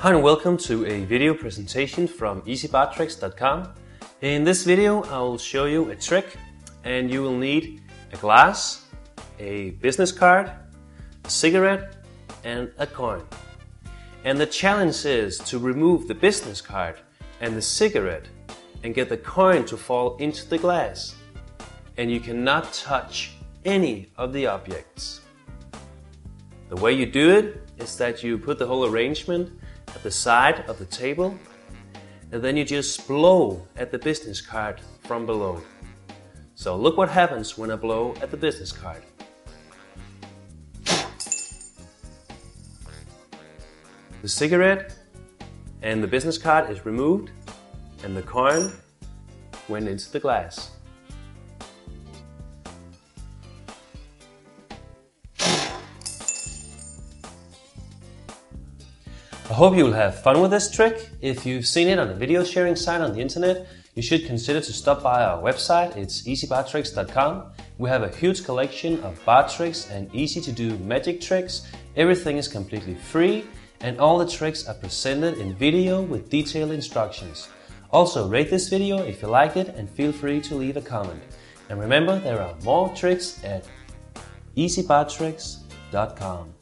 Hi and welcome to a video presentation from EasyBarTricks.com. In this video I will show you a trick, and you will need a glass, a business card, a cigarette and a coin. And the challenge is to remove the business card and the cigarette and get the coin to fall into the glass. And you cannot touch any of the objects. The way you do it is that you put the whole arrangement at the side of the table, and then you just blow at the business card from below. So look what happens when I blow at the business card. The cigarette and the business card is removed, and the coin went into the glass. I hope you will have fun with this trick. If you've seen it on a video sharing site on the internet, you should consider to stop by our website. It's EasyBarTricks.com. We have a huge collection of bar tricks and easy to do magic tricks. Everything is completely free, and all the tricks are presented in video with detailed instructions. Also, rate this video if you liked it and feel free to leave a comment. And remember, there are more tricks at EasyBarTricks.com.